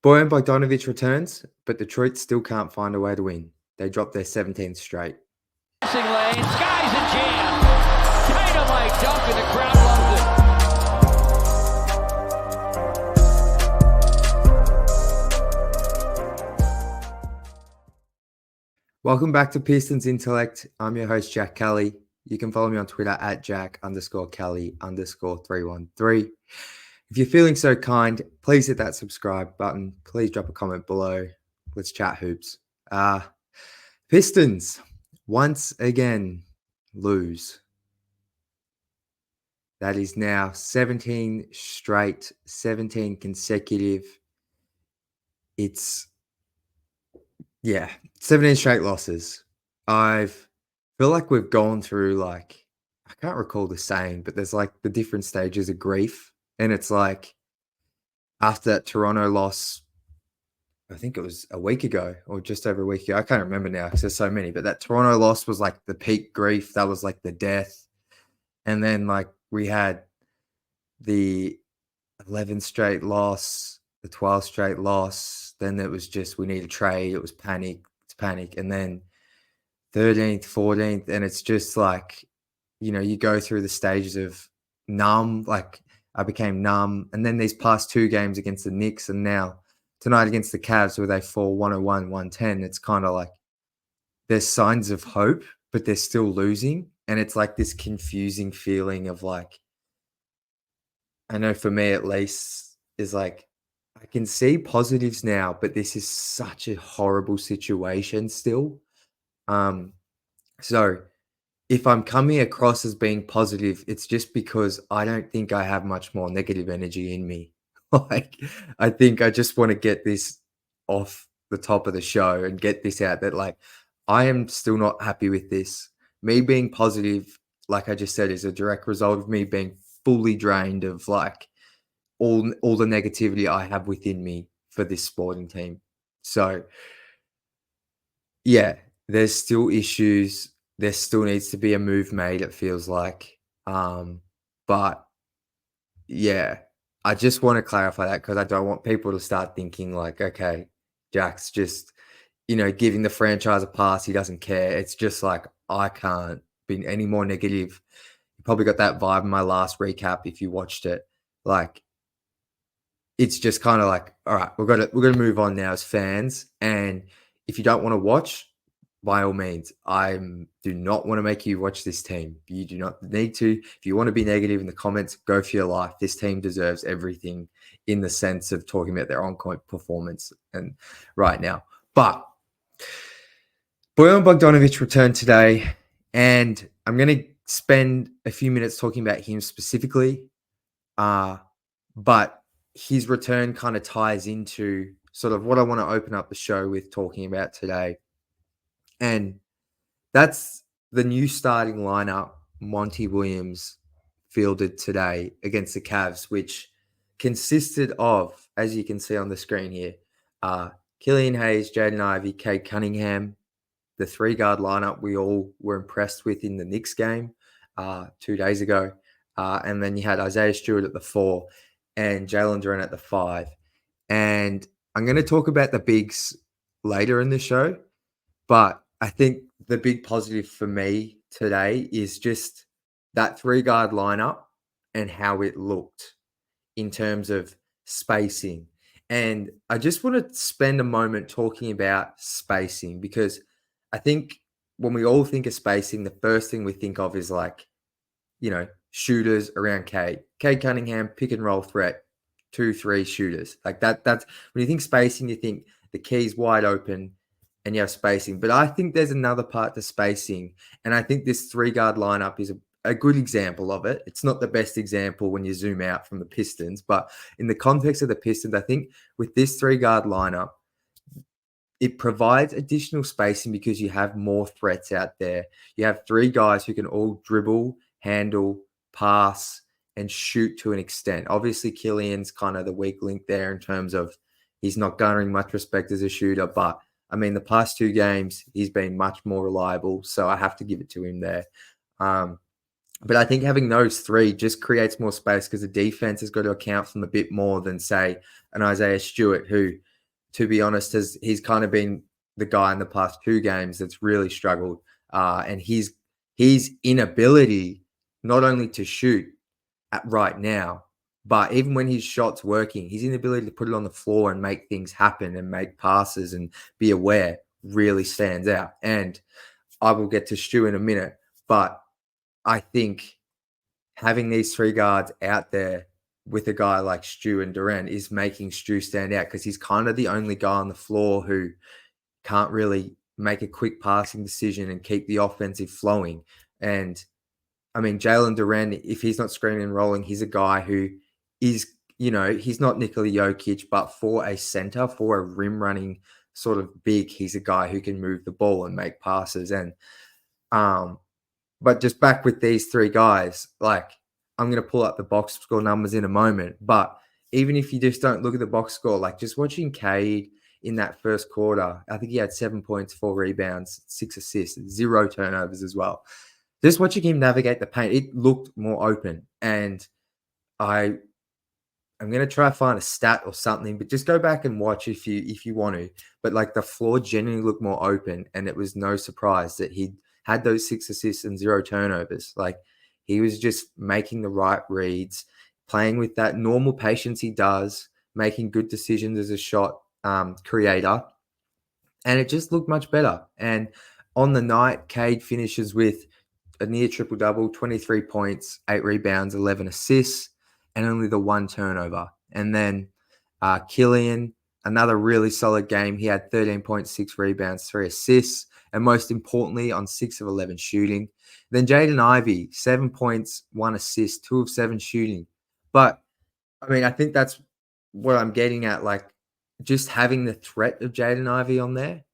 Bojan Bogdanovic returns, but Detroit still can't find a way to win. They dropped their 17th straight. Passing lane, skies a jam. Dynamite dunk and the crowd loves it. Welcome back to Pistons Intellect. I'm your host, Jack Kelly. You can follow me on Twitter at Jack_Kelly_313. If you're feeling so kind, please hit that subscribe button. Please drop a comment below. Let's chat hoops. Pistons once again lose. That is now 17 straight, 17 consecutive. It's 17 straight losses. I feel like we've gone through I can't recall the saying, but there's the different stages of grief. And it's after that Toronto loss, I think it was a week ago or just over a week ago. I can't remember now because there's so many, but that Toronto loss was the peak grief. That was the death. And then we had the 11 straight loss, the 12 straight loss. Then it was just, we need a trade. It was panic. It's panic. And then 13th, 14th. And it's just you go through the stages of numb. I became numb. And then these past two games against the Knicks and now tonight against the Cavs where they fall 101, 110. It's kind of there's signs of hope, but they're still losing. And it's this confusing feeling of I know for me at least is I can see positives now, but this is such a horrible situation still. So if I'm coming across as being positive, it's just because I don't think I have much more negative energy in me. I think I just want to get this off the top of the show and get this out that I am still not happy with this. Me being positive, like I just said, is a direct result of me being fully drained of all the negativity I have within me for this sporting team. So yeah, there's still issues. There still needs to be a move made, it feels like. But yeah, I just want to clarify that because I don't want people to start thinking okay, Jack's just, giving the franchise a pass. He doesn't care. It's just I can't be any more negative. You probably got that vibe in my last recap if you watched it. It's just kind of all right, we're gonna move on now as fans. And if you don't want to watch, by all means, I do not want to make you watch this team. You do not need to. If you want to be negative in the comments, go for your life. This team deserves everything in the sense of talking about their on-court performance and right now. But Bojan Bogdanovic returned today, and I'm going to spend a few minutes talking about him specifically. But his return kind of ties into sort of what I want to open up the show with talking about today. And that's the new starting lineup Monty Williams fielded today against the Cavs, which consisted of, as you can see on the screen here, Killian Hayes, Cade, Ivey, Cade Cunningham, the three-guard lineup we all were impressed with in the Knicks game 2 days ago. And then you had Isaiah Stewart at the 4 and Jalen Duren at the 5. And I'm going to talk about the bigs later in the show, but I think the big positive for me today is just that three-guard lineup and how it looked in terms of spacing. And I just want to spend a moment talking about spacing because I think when we all think of spacing, the first thing we think of is shooters around Cade. Cade Cunningham, pick and roll threat, 2-3 shooters. That's when you think spacing, you think the key's wide open and you have spacing. But I think there's another part to spacing. And I think this three-guard lineup is a good example of it. It's not the best example when you zoom out from the Pistons. But in the context of the Pistons, I think with this three-guard lineup, it provides additional spacing because you have more threats out there. You have three guys who can all dribble, handle, pass, and shoot to an extent. Obviously, Killian's kind of the weak link there in terms of he's not garnering much respect as a shooter, but I mean, the past two games, he's been much more reliable, so I have to give it to him there. But I think having those three just creates more space because the defense has got to account for them a bit more than, say, an Isaiah Stewart who to be honest, he's kind of been the guy in the past 2 games that's really struggled. And his inability not only to shoot at right now, but even when his shot's working, his inability to put it on the floor and make things happen and make passes and be aware really stands out. And I will get to Stu in a minute, but I think having these 3 guards out there with a guy like Stu and Durant is making Stu stand out because he's kind of the only guy on the floor who can't really make a quick passing decision and keep the offensive flowing. And I mean, Jalen Duren, if he's not screaming and rolling, he's a guy who is, he's not Nikola Jokic, but for a center, for a rim running sort of big, he's a guy who can move the ball and make passes. And, but just back with these 3 guys, like I'm going to pull up the box score numbers in a moment. But even if you just don't look at the box score, like just watching Cade in that first quarter, I think he had 7 points, 4 rebounds, 6 assists, 0 turnovers as well. Just watching him navigate the paint, it looked more open. And I'm going to try to find a stat or something, but just go back and watch if you want to. But like the floor genuinely looked more open, and it was no surprise that he had those 6 assists and 0 turnovers. Like he was just making the right reads, playing with that normal patience he does, making good decisions as a shot creator. And it just looked much better. And on the night, Cade finishes with a near triple-double, 23 points, 8 rebounds, 11 assists, and only the 1 turnover. And then Killian, another really solid game. He had 13.6 rebounds, 3 assists, and most importantly, on 6 of 11 shooting. Then Jaden Ivey, 7 points, 1 assist, 2 of 7 shooting. But, I mean, I think that's what I'm getting at, like, just having the threat of Jaden Ivey on there,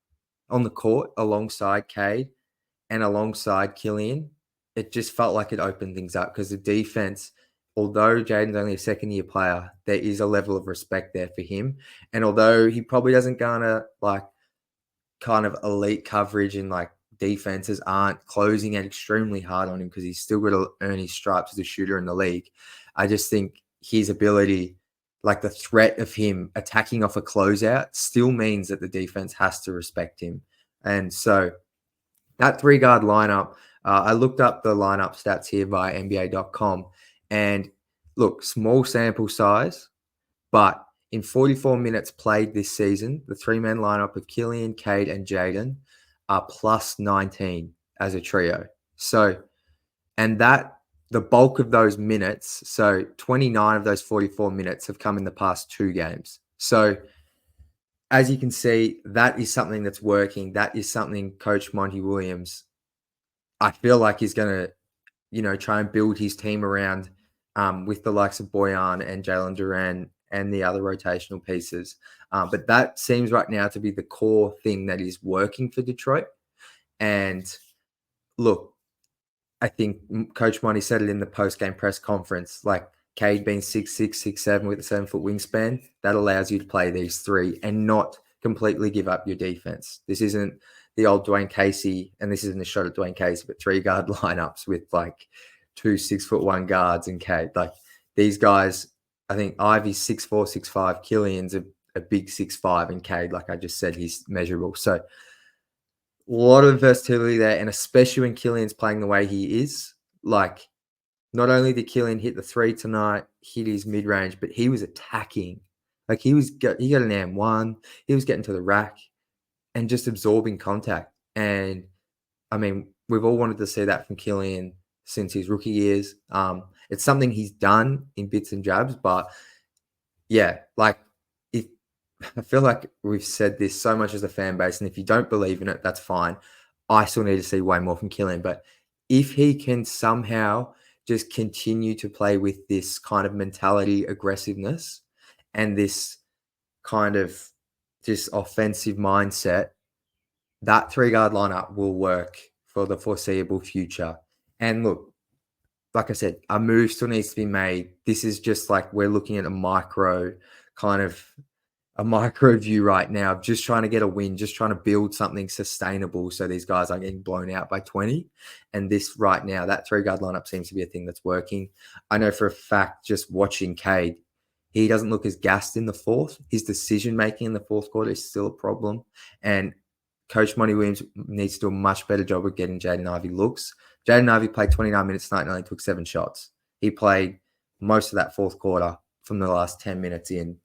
on the court, alongside Cade and alongside Killian, it just felt like it opened things up because the defense, although Jaden's only a second-year player, there is a level of respect there for him. And although he probably doesn't garner, like, kind of elite coverage and, like, defenses aren't closing it extremely hard on him because he's still got to earn his stripes as a shooter in the league, I just think his ability, like the threat of him attacking off a closeout still means that the defense has to respect him. And so that 3-guard lineup, I looked up the lineup stats here via NBA.com. And look, small sample size, but in 44 minutes played this season, the 3-man lineup of Killian, Cade, and Jaden are plus 19 as a trio. So, and that the bulk of those minutes, so 29 of those 44 minutes have come in the past 2 games. So as you can see, that is something that's working. That is something Coach Monty Williams, I feel like he's going to, try and build his team around with the likes of Bojan and Jalen Duren and the other rotational pieces. But that seems right now to be the core thing that is working for Detroit. And look, I think Coach Monty said it in the post-game press conference, like Cade being 6'6", 6'7" with a 7-foot wingspan, that allows you to play these 3 and not completely give up your defense. This isn't the old Dwayne Casey, and this isn't a shot at Dwayne Casey, but 3-guard lineups with like 2 6'1" guards and Cade. Like these guys, I think Ivy's 6'4", 6'5", Killian's a big 6'5", and Cade, like I just said, he's measurable. So a lot of versatility there, and especially when Killian's playing the way he is, like not only did Killian hit the 3 tonight, hit his mid-range, but he was attacking. Like he got an M1, he was getting to the rack and just absorbing contact. And I mean, we've all wanted to see that from Killian since his rookie years. It's something he's done in bits and jabs, but yeah, like I feel like we've said this so much as a fan base, and if you don't believe in it, that's fine. I still need to see way more from Killian, but if he can somehow just continue to play with this kind of mentality, aggressiveness, and this kind of just offensive mindset, that 3-guard lineup will work for the foreseeable future. And look, like I said, a move still needs to be made. This is just like we're looking at a micro view right now, just trying to get a win, just trying to build something sustainable so these guys aren't getting blown out by 20. And this right now, that 3-guard lineup seems to be a thing that's working. I know for a fact, just watching Cade, he doesn't look as gassed in the fourth. His decision-making in the fourth quarter is still a problem. And Coach Monty Williams needs to do a much better job of getting Jaden Ivey looks. Jaden Ivey played 29 minutes tonight and only took 7 shots. He played most of that fourth quarter from the last 10 minutes in,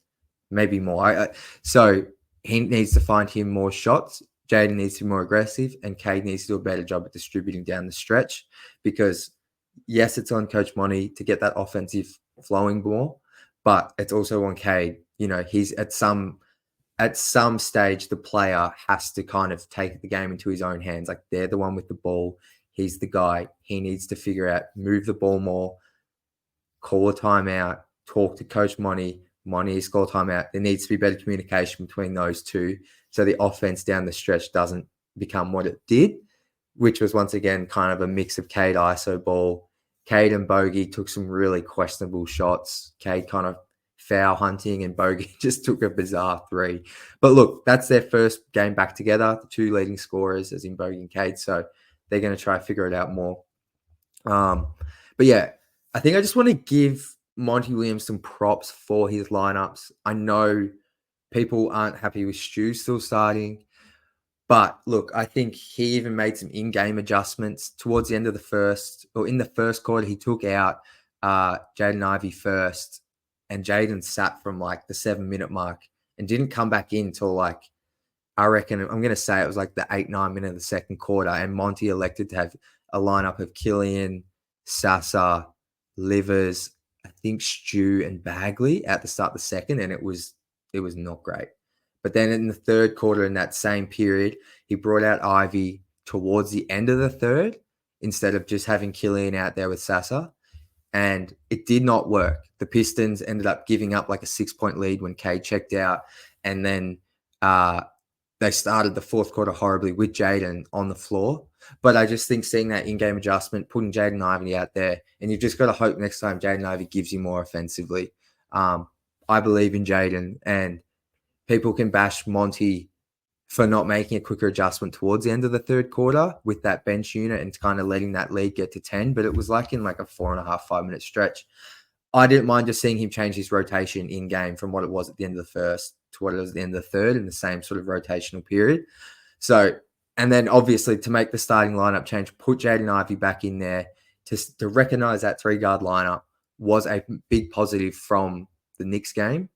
maybe more. So he needs to find him more shots. Jaden needs to be more aggressive, and Cade needs to do a better job at distributing down the stretch because, yes, it's on Coach Monty to get that offensive flowing more, but it's also on Cade. He's at some stage, the player has to kind of take the game into his own hands. Like, they're the one with the ball. He's the guy. He needs to figure out, move the ball more, call a timeout, talk to Coach Monty. Monty is call timeout. There needs to be better communication between those two so the offense down the stretch doesn't become what it did, which was once again kind of a mix of Cade ISO ball. Cade and Bogey took some really questionable shots. Cade kind of foul hunting, and Bogey just took a bizarre 3. But look, that's their first game back together, the 2 leading scorers, as in Bogey and Cade. So they're going to try to figure it out more. But yeah, I think I just want to give Monty Williams some props for his lineups. I know people aren't happy with Stu still starting. But look, I think he even made some in-game adjustments towards the end of the first, or in the first quarter. He took out Jaden Ivey first, and Jaden sat from like the 7-minute mark and didn't come back in till I reckon, I'm going to say it was like the 8-9 minute of the second quarter. And Monty elected to have a lineup of Killian, Sasa, Livers, I think Stu and Bagley at the start of the second, and it was not great. But then in the third quarter, in that same period, he brought out Ivy towards the end of the third instead of just having Killian out there with Sasa. And it did not work. The Pistons ended up giving up like a 6-point lead when Cade checked out. And then they started the fourth quarter horribly with Jaden on the floor. But I just think seeing that in-game adjustment, putting Jaden Ivey out there, and you've just got to hope next time Jaden Ivey gives you more offensively. I believe in Jaden, and people can bash Monty for not making a quicker adjustment towards the end of the third quarter with that bench unit and kind of letting that lead get to 10. But it was like in like a 4.5, 5-minute stretch. I didn't mind just seeing him change his rotation in game from what it was at the end of the first to what it was at the end of the third in the same sort of rotational period. So, and then obviously to make the starting lineup change, put Jaden Ivey back in there to recognize that 3-guard lineup was a big positive from the Knicks game.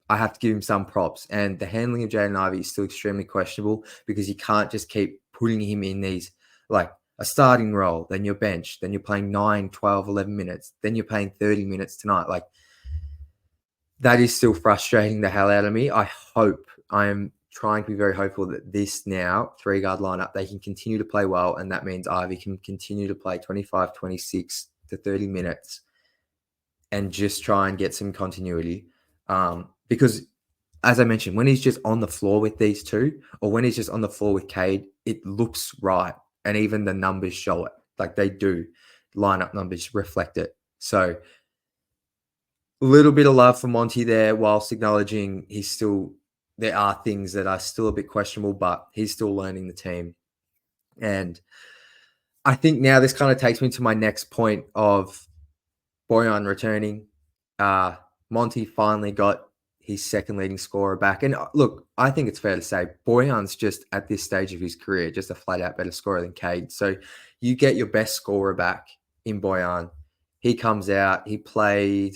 I have to give him some props. And the handling of Jaden Ivey is still extremely questionable because you can't just keep putting him in these, like a starting role, then your bench, then you're playing 9, 12, 11 minutes, then you're playing 30 minutes tonight. Like, that is still frustrating the hell out of me. I am trying to be very hopeful that this now 3-guard lineup, they can continue to play well. And that means Ivey can continue to play 25, 26 to 30 minutes and just try and get some continuity. Because, as I mentioned, when he's just on the floor with these two, or when he's just on the floor with Cade, it looks right. And even the numbers show it. Like, they do. Lineup numbers reflect it. So, a little bit of love for Monty there, whilst acknowledging there are things that are still a bit questionable, but he's still learning the team. And I think now this kind of takes me to my next point of Bojan returning. Monty finally got his second leading scorer back. And look, I think it's fair to say Bojan's just at this stage of his career, just a flat out better scorer than Cade. So you get your best scorer back in Bojan. He comes out, he played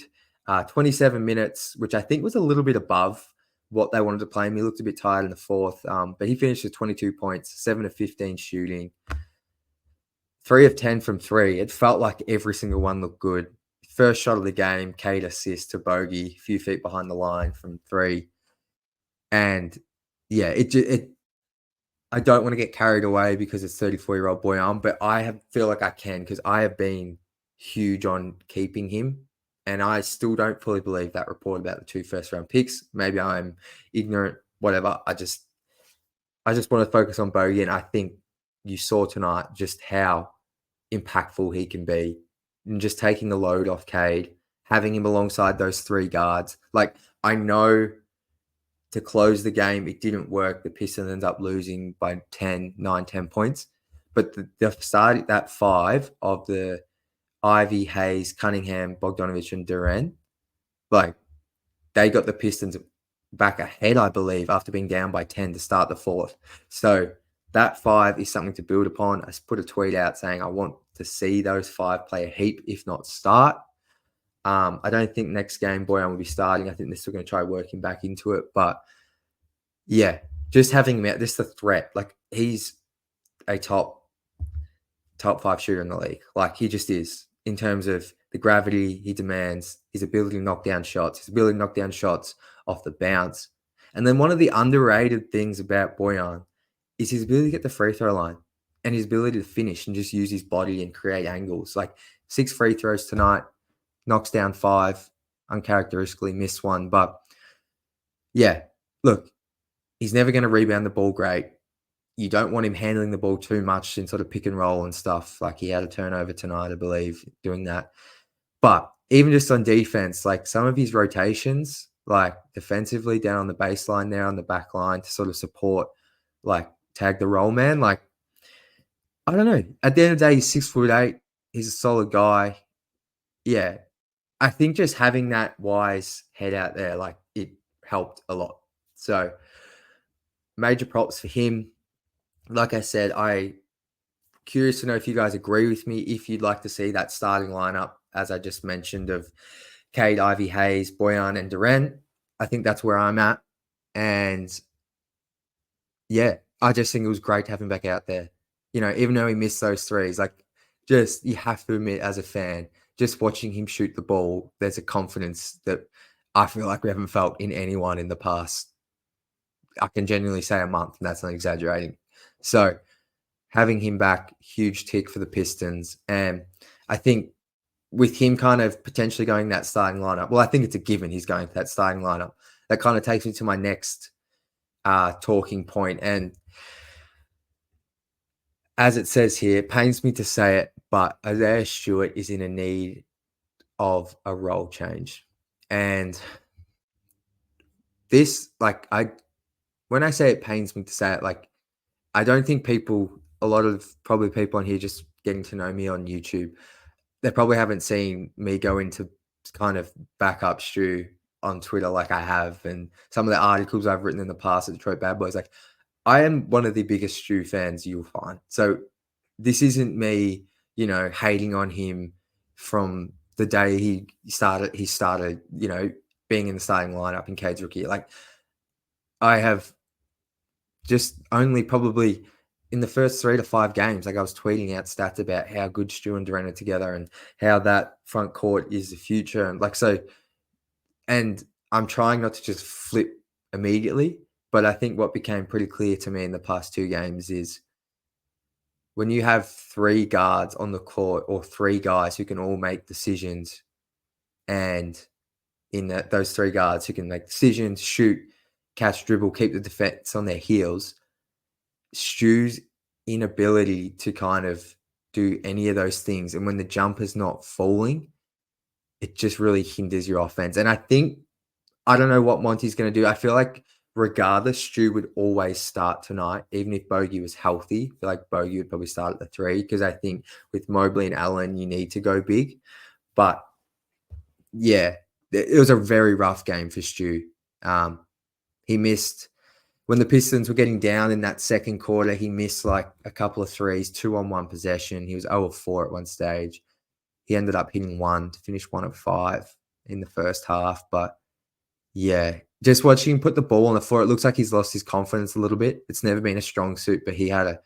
27 minutes, which I think was a little bit above what they wanted to play him. He looked a bit tired in the fourth, but he finished with 22 points, 7 of 15 shooting, 3 of 10 from 3. It felt like every single one looked good. First shot of the game, Cade assist to Bogey, a few feet behind the line from 3. And yeah, I don't want to get carried away because it's 34-year-old Bojan, but feel like I can because I have been huge on keeping him. And I still don't fully believe that report about the 2 first-round picks. Maybe I'm ignorant, whatever. I just want to focus on Bogey, and I think you saw tonight just how impactful he can be. And just taking the load off Cade, having him alongside those 3 guards. Like, I know to close the game, it didn't work. The Pistons ended up losing by 10 points. But the start, that 5 of the Ivy, Hayes, Cunningham, Bogdanovic, and Duren, like, they got the Pistons back ahead, I believe, after being down by 10 to start the fourth. So that 5 is something to build upon. I put a tweet out saying I want to see those 5 play a heap, if not start. I don't think next game Bojan will be starting. I think they're still going to try working back into it. But yeah, just having him out, just the threat. Like, he's a top 5 shooter in the league. Like, he just is, in terms of the gravity he demands, his ability to knock down shots, off the bounce. And then one of the underrated things about Bojan is his ability to get the free throw line and his ability to finish and just use his body and create angles. Like, 6 free throws tonight, knocks down 5, uncharacteristically missed 1. But yeah, look, he's never going to rebound the ball great. You don't want him handling the ball too much in sort of pick and roll and stuff. Like, he had a turnover tonight, I believe, doing that. But even just on defense, like, some of his rotations, like defensively down on the baseline there on the back line to sort of support, like, tag the roll man. Like, I don't know. At the end of the day, he's 6'8". He's a solid guy. Yeah. I think just having that wise head out there, like, it helped a lot. So major props for him. Like I said, I curious to know if you guys agree with me, if you'd like to see that starting lineup, as I just mentioned, of Cade, Ivey, Hayes, Bojan, and Durant. I think that's where I'm at. And yeah, I just think it was great to have him back out there. You know, even though he missed those threes, like, just, you have to admit, as a fan, just watching him shoot the ball, there's a confidence that I feel like we haven't felt in anyone in the past. I can genuinely say a month, and that's not exaggerating. So having him back, huge tick for the Pistons. And I think with him kind of potentially going that starting lineup, well, I think it's a given he's going to that starting lineup. That kind of takes me to my next talking point. And as it says here, it pains me to say it, but Isaiah Stewart is in a need of a role change. And this, like, when I say it pains me to say it, like, I don't think a lot of probably people on here just getting to know me on YouTube, they probably haven't seen me go into kind of back up Stu on Twitter like I have, and some of the articles I've written in the past at Detroit Bad Boys. Like, I am one of the biggest Stu fans you'll find. So this isn't me, you know, hating on him from the day he started, you know, being in the starting lineup in Cade's rookie year. Like, I have just only probably in the first 3 to 5 games, like, I was tweeting out stats about how good Stu and Durant are together and how that front court is the future. And like, so, and I'm trying not to just flip immediately, but I think what became pretty clear to me in the past 2 games is when you have 3 guards on the court, or 3 guys who can all make decisions, and in those 3 guards who can make decisions, shoot, catch, dribble, keep the defense on their heels, Stu's inability to kind of do any of those things, and when the jumper's not falling, it just really hinders your offense. And I don't know what Monty's going to do. I feel like regardless, Stu would always start tonight, even if Bogey was healthy. I feel like Bogey would probably start at the 3, because I think with Mobley and Allen, you need to go big. But yeah, it was a very rough game for Stu. He missed, when the Pistons were getting down in that second quarter, he missed like a couple of threes, 2 on 1 possession. He was 0 of 4 at one stage. He ended up hitting 1 to finish 1 of 5 in the first half. But yeah, just watching him put the ball on the floor, it looks like he's lost his confidence a little bit. It's never been a strong suit, but he had a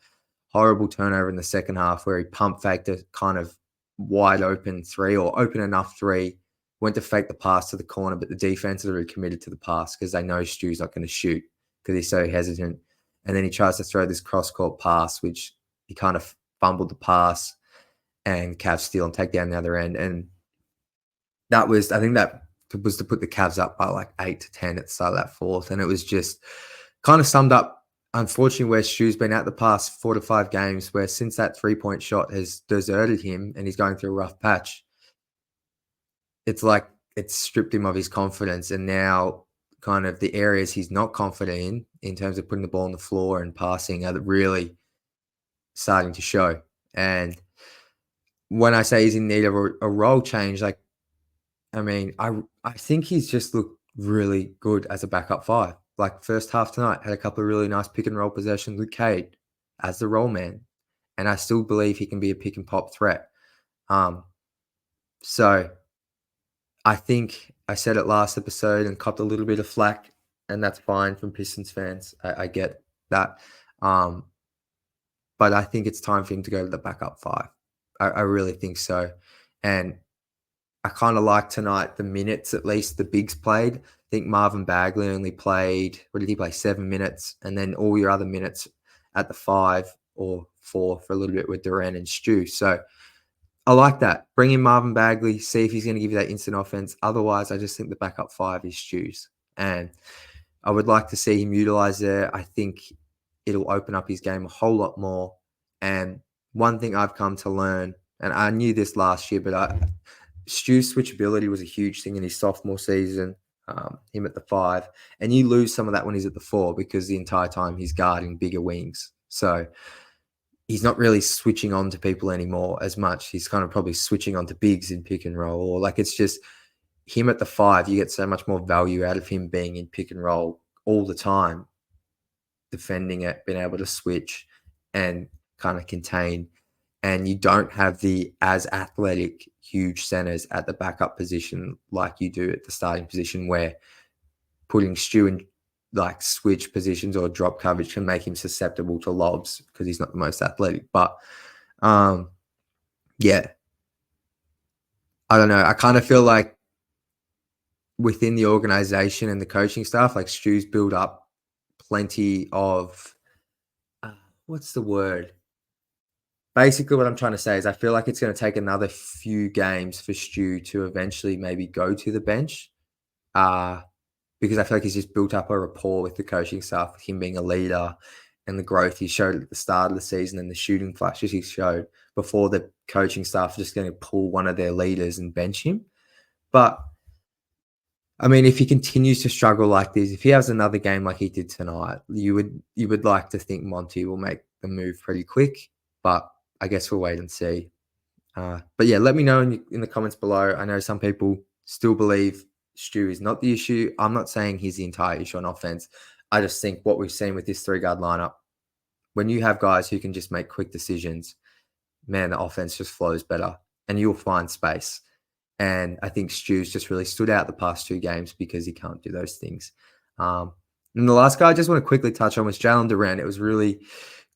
horrible turnover in the second half where he pump faked a kind of wide open 3, or open enough 3, went to fake the pass to the corner, but the defense had already committed to the pass because they know Stu's not going to shoot because he's so hesitant. And then he tries to throw this cross-court pass, which he kind of fumbled the pass, and Cavs steal and take down the other end. And that was, I think that was to put the Cavs up by like 8 to 10 at the start of that fourth. And it was just kind of summed up, unfortunately, where Stu's been at the past 4 to 5 games, where since that 3-point shot has deserted him and he's going through a rough patch, it's like it's stripped him of his confidence. And now kind of the areas he's not confident in terms of putting the ball on the floor and passing, are really starting to show. And when I say he's in need of a role change, like, I mean, I think he's just looked really good as a backup 5. Like first half tonight, had a couple of really nice pick and roll possessions with Cade as the roll man. And I still believe he can be a pick and pop threat. So I think I said it last episode and copped a little bit of flack, and that's fine from Pistons fans. I get that. But I think it's time for him to go to the backup 5. I really think so. And I kind of like tonight the minutes, at least the bigs played. I think Marvin Bagley only played, what did he play, 7 minutes? And then all your other minutes at the 5 or 4 for a little bit with Durant and Stu. So I like that. Bring in Marvin Bagley, see if he's going to give you that instant offense. Otherwise, I just think the backup 5 is Stu's. And I would like to see him utilize there. I think it'll open up his game a whole lot more. And one thing I've come to learn, and I knew this last year, but Stu's switchability was a huge thing in his sophomore season, him at the 5. And you lose some of that when he's at the 4 because the entire time he's guarding bigger wings. So he's not really switching on to people anymore as much. He's kind of probably switching on to bigs in pick and roll. Or like it's just him at the 5. You get so much more value out of him being in pick and roll all the time, defending it, being able to switch and kind of contain. And you don't have the as athletic, huge centers at the backup position like you do at the starting position, where putting Stu in like switch positions or drop coverage can make him susceptible to lobs because he's not the most athletic. But yeah, I don't know. I kind of feel like within the organization and the coaching staff, like Stu's built up plenty of what's the word? Basically, what I'm trying to say is I feel like it's going to take another few games for Stu to eventually maybe go to the bench because I feel like he's just built up a rapport with the coaching staff, with him being a leader and the growth he showed at the start of the season and the shooting flashes he showed before the coaching staff are just going to pull one of their leaders and bench him. But I mean, if he continues to struggle like this, if he has another game like he did tonight, you would like to think Monty will make the move pretty quick. But I guess we'll wait and see. But yeah, let me know in the comments below. I know some people still believe Stu is not the issue. I'm not saying he's the entire issue on offense. I just think what we've seen with this 3-guard lineup, when you have guys who can just make quick decisions, man, the offense just flows better and you'll find space. And I think Stu's just really stood out the past 2 games because he can't do those things. And the last guy I just want to quickly touch on was Jalen Durant. It was really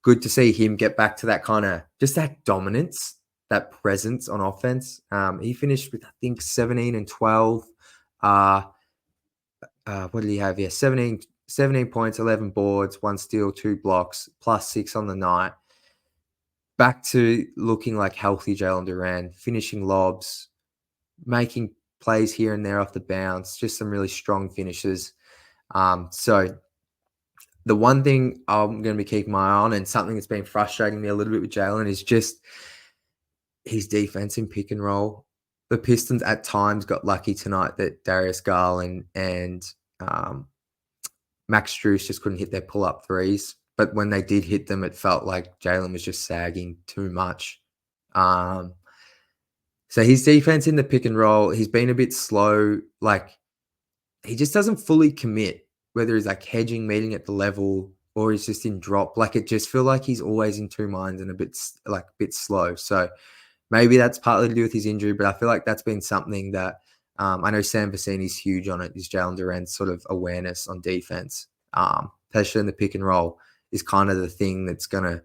good to see him get back to that kind of just that dominance, that presence on offense. He finished with, I think, 17 and 12. What did he have here? 17 points, 11 boards, 1 steal, 2 blocks, plus 6 on the night. Back to looking like healthy Jalen Durant, finishing lobs, making plays here and there off the bounce, just some really strong finishes. So the one thing I'm going to be keeping my eye on, and something that's been frustrating me a little bit with Jalen, is just his defense in pick and roll. The Pistons at times got lucky tonight that Darius Garland and Max Strus just couldn't hit their pull-up threes. But when they did hit them, it felt like Jalen was just sagging too much. So his defense in the pick and roll, he's been a bit slow. Like, he just doesn't fully commit, whether he's like hedging, meeting at the level, or he's just in drop. Like, it just feels like he's always in 2 minds and a bit slow. So maybe that's partly to do with his injury, but I feel like that's been something that I know Sam Vecini's huge on it, is Jalen Durant's sort of awareness on defense, especially in the pick and roll, is kind of the thing that's going to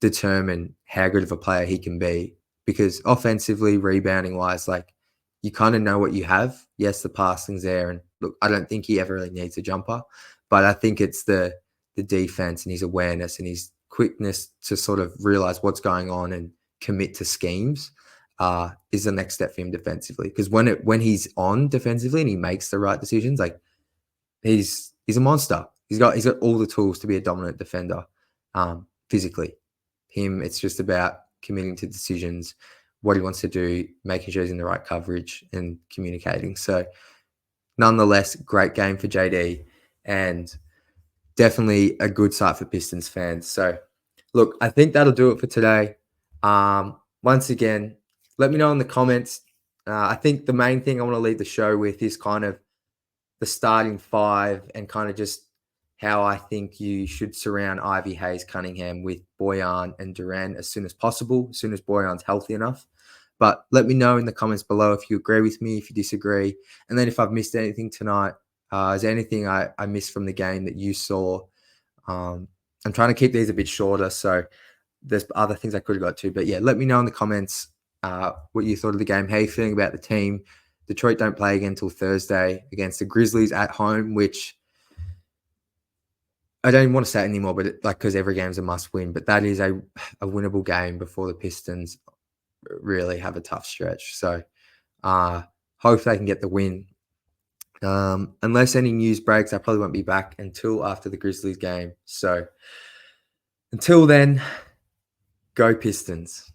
determine how good of a player he can be. Because offensively, rebounding wise, like, you kind of know what you have. Yes, the passing's there. And look, I don't think he ever really needs a jumper, but I think it's the defense and his awareness and his quickness to sort of realize what's going on and commit to schemes is the next step for him defensively. Because when he's on defensively and he makes the right decisions, like, he's a monster. He's got all the tools to be a dominant defender physically. It's just about committing to decisions, what he wants to do, making sure he's in the right coverage and communicating. So nonetheless, great game for JD and definitely a good sight for Pistons fans. So look, I think that'll do it for today. Once again, let me know in the comments. I think the main thing I want to leave the show with is kind of the starting five and kind of just how I think you should surround Ivy, Hayes, Cunningham with Bojan and Durant as soon as possible, as soon as Bojan's healthy enough. But let me know in the comments below if you agree with me, if you disagree. And then if I've missed anything tonight, is there anything I missed from the game that you saw? I'm trying to keep these a bit shorter, so there's other things I could have got to. But yeah, let me know in the comments what you thought of the game, how you feeling about the team. Detroit don't play again until Thursday against the Grizzlies at home, which I don't even want to say it anymore, but because every game's a must win. But that is a winnable game before the Pistons really have a tough stretch. So hope they can get the win. Unless any news breaks, I probably won't be back until after the Grizzlies game. So until then, go Pistons.